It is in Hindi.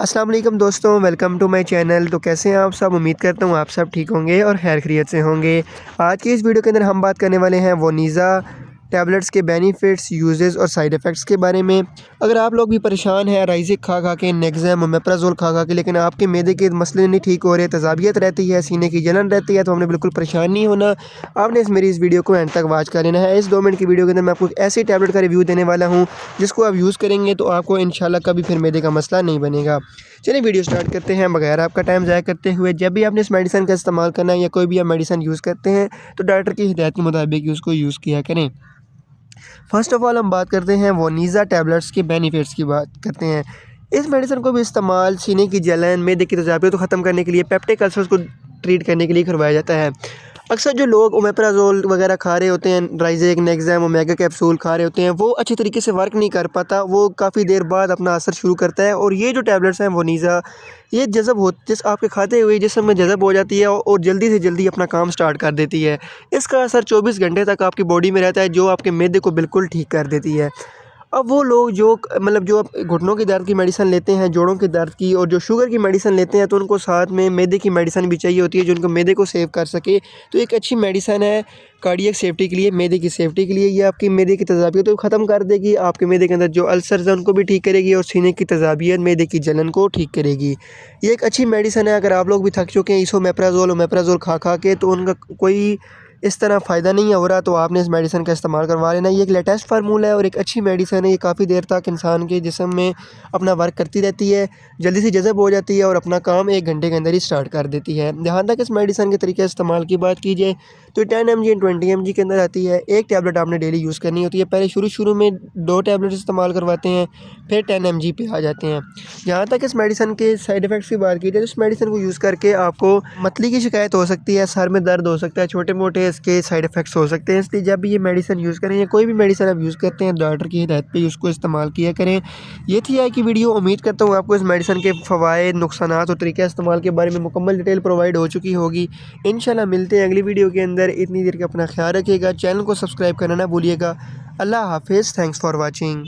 अस्सलाम वालेकुम दोस्तों, वेलकम टू माय चैनल। तो कैसे हैं आप सब? उम्मीद करता हूँ आप सब ठीक होंगे और खैर खैरियत से होंगे। आज की इस वीडियो के अंदर हम बात करने वाले हैं वोनिज़ा टैबलेट्स के बेनिफिट्स, यूजेस और साइड इफ़ेक्ट्स के बारे में। अगर आप लोग भी परेशान हैं राइज़िक खा के, नेक्ज़ेम, ओमेप्राज़ोल खा के, लेकिन आपके मैदे के मसले नहीं ठीक हो रहे, तज़ाबियत रहती है, सीने की जलन रहती है, तो हमने बिल्कुल परेशान नहीं होना। आपने मेरी इस वीडियो को एंड तक वॉच कर लेना है। इस 2 मिनट की वीडियो के अंदर मैं आपको ऐसी टैबलेट का रिव्यू देने वाला हूँ जिसको आप यूज़ करेंगे तो आपको इंशाल्लाह कभी फिर मैदे का मसला नहीं बनेगा। चलिए वीडियो स्टार्ट करते हैं बगैर आपका टाइम ज़ाया करते हुए। जब भी आपने इस मेडिसिन का इस्तेमाल करना है या कोई भी आप मेडिसिन यूज़ करते हैं तो डॉक्टर की हिदायत के मुताबिक ही उसको यूज़ किया करें। फ़र्स्ट ऑफ़ ऑल हम बात करते हैं वोनिज़ा टैबलेट्स के बेनिफिट्स की बात करते हैं। इस मेडिसिन को भी इस्तेमाल सीने की जलन, मैदे की तेज़ाबियत को ख़त्म करने के लिए, पेप्टिक अल्सर्स को ट्रीट करने के लिए करवाया जाता है। अक्सर जो लोग ओमेप्राज़ोल वगैरह खा रहे होते हैं, राइज़ेक, नेक्ज़ेम, ओमेगा कैप्सूल खा रहे होते हैं, वो अच्छी तरीके से वर्क नहीं कर पाता, वो काफ़ी देर बाद अपना असर शुरू करता है। और ये जो टैबलेट्स हैं वोनिज़ा, ये जज़ब हो जिस आपके खाते हुए जिस्म में जज़ब हो जाती है और जल्दी से जल्दी अपना काम स्टार्ट कर देती है। इसका असर 24 घंटे तक आपकी बॉडी में रहता है, जो आपके मैदे को बिल्कुल ठीक कर देती है। अब वो लोग जो मतलब जो घुटनों के दर्द की मेडिसिन लेते हैं, जोड़ों के दर्द की और जो शुगर की मेडिसिन लेते हैं, तो उनको साथ में मैदे की मेडिसिन भी चाहिए होती है जो उनको मैदे को सेव कर सके। तो एक अच्छी मेडिसिन है कार्डियक सेफ्टी के लिए, मैदे की सेफ्टी के लिए। ये आपकी मैदे की तेज़ाबियत को ख़त्म कर देगी, आपके मैदे के अंदर जो अल्सर्स हैं उनको भी ठीक करेगी और सीने की तेज़ाबियत, मैदे की जलन को ठीक करेगी। ये एक अच्छी मेडिसिन है। अगर आप लोग भी थक चुके हैं इसोमेप्राज़ोल, ओमेप्राज़ोल खा के, तो उनका कोई इस तरह फ़ायदा नहीं हो रहा, तो आपने इस मेडिसिन का इस्तेमाल करवा लेना। ये एक लेटेस्ट फार्मूला है और एक अच्छी मेडिसिन है। ये काफ़ी देर तक इंसान के जिस्म में अपना वर्क करती रहती है, जल्दी से जज़ब हो जाती है और अपना काम 1 घंटे के अंदर ही स्टार्ट कर देती है। जहाँ तक इस मेडिसिन के तरीके इस्तेमाल की बात की जाए तो 10 mg एंड 20 mg के अंदर आती है। एक टैबलेट आपने डेली यूज़ करनी होती है। पहले शुरू में 2 टैबलेट इस्तेमाल करवाते हैं, फिर 10 mg पे आ जाते हैं। जहाँ तक इस मेडिसिन के साइड इफ़ेक्ट्स की बात की जाए तो इस मेडिसिन को यूज़ करके आपको मतली की शिकायत हो सकती है, सर में दर्द हो सकता है, छोटे-मोटे इसके साइड इफ़ेक्ट्स हो सकते हैं। इसलिए जब भी ये मेडिसिन यूज़ करें या कोई भी मेडिसिन आप यूज़ करते हैं, डॉक्टर की हिदायत पे उसको इस्तेमाल किया करें। ये थी आज की वीडियो। उम्मीद करता हूँ आपको इस मेडिसिन के फ़वाइद, नुकसानात और तरीक़े इस्तेमाल के बारे में मुकम्मल डिटेल प्रोवाइड हो चुकी होगी। इंशाल्लाह मिलते हैं अगली वीडियो के अंदर। इतनी देर का अपना ख्याल रखिएगा, चैनल को सब्सक्राइब करना ना भूलिएगा। अल्लाह हाफ़िज़, थैंक्स फॉर वॉचिंग।